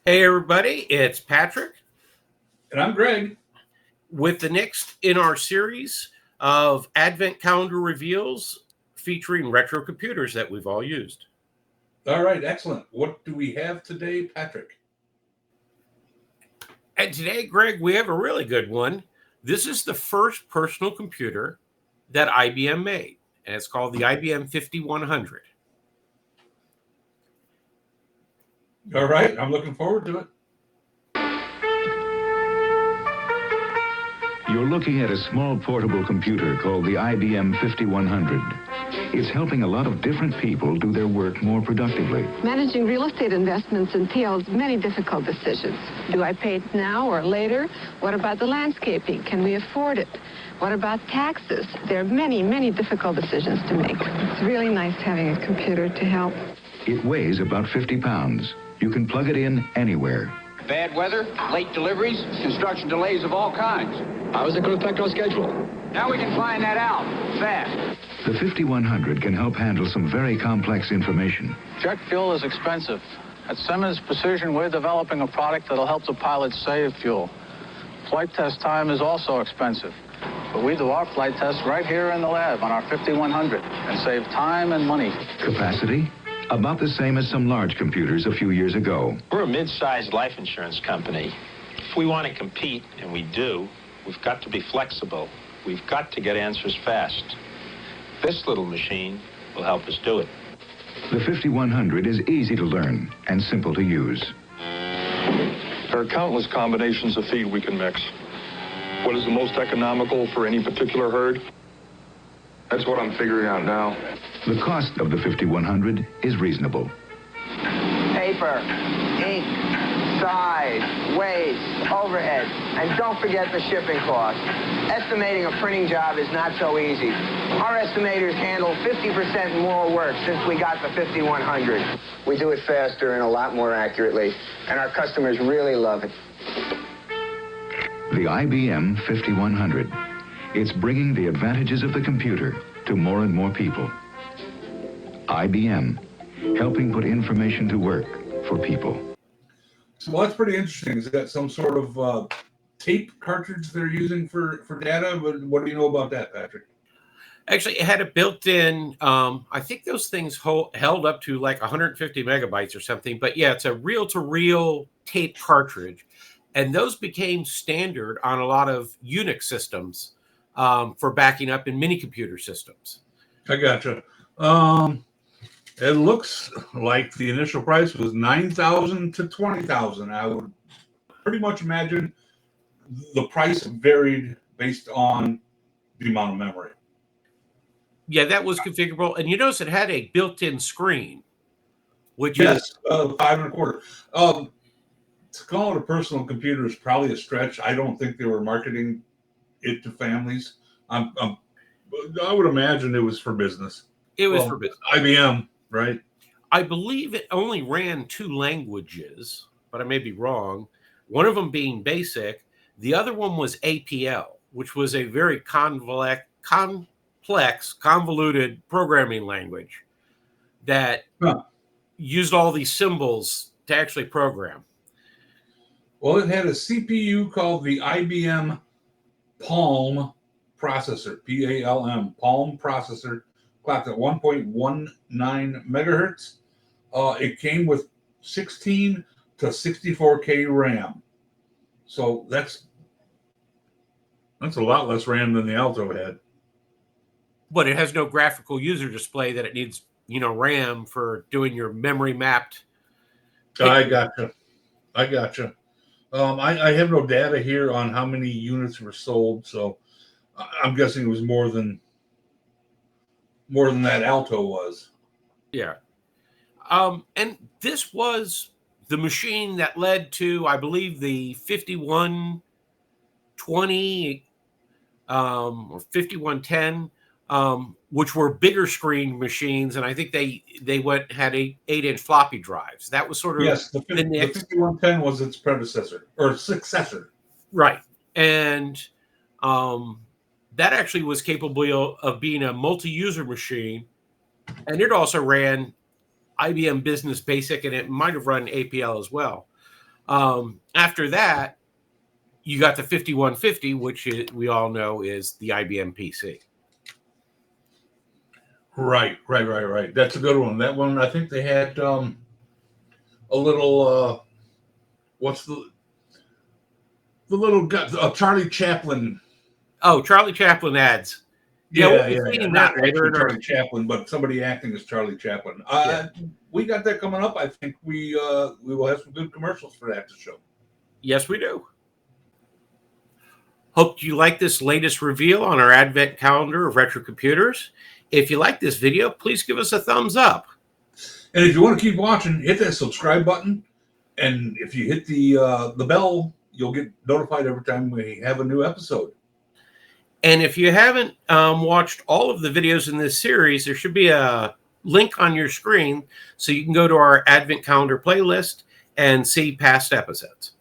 Hey, everybody, it's Patrick And I'm Greg. with the next in our series of Advent Calendar Reveals featuring retro computers that we've all used. All right, excellent. What do we have today, Patrick? And today, Greg, we have a really good one. This is the first personal computer that IBM made, and it's called the IBM 5100. All right, I'm looking forward to it. You're looking at a small portable computer called the IBM 5100. It's helping a lot of different people do their work more productively. Managing real estate investments entails many difficult decisions. Do I pay it now or later? What about the landscaping? Can we afford it? What about taxes? There are many, many difficult decisions to make. It's really nice having a computer to help. It weighs about 50 pounds. You can plug it in anywhere. Bad weather, late deliveries, construction delays of all kinds. How is it going to affect our schedule? Now we can find that out fast. The 5100 can help handle some very complex information. Jet fuel is expensive. At Simmons Precision, we're developing a product that'll help the pilots save fuel. Flight test time is also expensive. But we do our flight tests right here in the lab on our 5100 and save time and money. Capacity? About the same as some large computers a few years ago. We're a mid-sized life insurance company. If we want to compete, and we do, we've got to be flexible. We've got to get answers fast. This little machine will help us do it. The 5100 is easy to learn and simple to use. There are countless combinations of feed we can mix. What is the most economical for any particular herd? That's what I'm figuring out now. The cost of the 5100 is reasonable. Paper, ink, size, weight, overhead, and don't forget the shipping cost. Estimating a printing job is not so easy. Our estimators handle 50% more work since we got the 5100. We do it faster and a lot more accurately, and our customers really love it. The IBM 5100. It's bringing the advantages of the computer to more and more people. IBM, helping put information to work for people. Well, that's pretty interesting. Is that some sort of tape cartridge they're using for data? What do you know about that, Patrick? Actually, it had a built-in, I think those things held up to like 150 megabytes or something. But yeah, it's a reel-to-reel tape cartridge. And those became standard on a lot of Unix systems for backing up in mini computer systems. I gotcha. It looks like the initial price was $9,000 to $20,000. I would pretty much imagine the price varied based on the amount of memory. Yeah, that was configurable. And you notice it had a built-in screen, which is 5.25. To call it a personal computer is probably a stretch. I don't think they were marketing it to families. I would imagine it was for business. It was for business. IBM, right? I believe it only ran 2 languages, but I may be wrong. One of them being BASIC. The other one was APL, which was a very complex, convoluted programming language that used all these symbols to actually program. Well, it had a CPU called the IBM Palm processor, PALM, Palm processor, clocked at 1.19 megahertz. It came with 16 to 64K RAM. So that's a lot less RAM than the Alto had. But it has no graphical user display that it needs, RAM for doing your memory mapped. I gotcha. I have no data here on how many units were sold, so I'm guessing it was more than that Alto was. Yeah. And this was the machine that led to, I believe, the 5120 or 5110, which were bigger screen machines, and I think they had 8-inch floppy drives. That was sort of the 5110 was its predecessor or successor, right? And that actually was capable of being a multi-user machine, and it also ran IBM Business Basic, and it might have run APL as well. After that, you got the 5150, which we all know is the IBM PC. Right. That's a good one. That one, I think they had a little. What's the little guy? Charlie Chaplin. Oh, Charlie Chaplin ads. Yeah. Seen Not that later actually in our. Charlie Chaplin, but somebody acting as Charlie Chaplin. We got that coming up. I think we will have some good commercials for that to show. Yes, we do. Hope you like this latest reveal on our advent calendar of retro computers. If you like this video, please give us a thumbs up. And if you want to keep watching, hit that subscribe button. And if you hit the bell, you'll get notified every time we have a new episode. And if you haven't watched all of the videos in this series, there should be a link on your screen so you can go to our advent calendar playlist and see past episodes.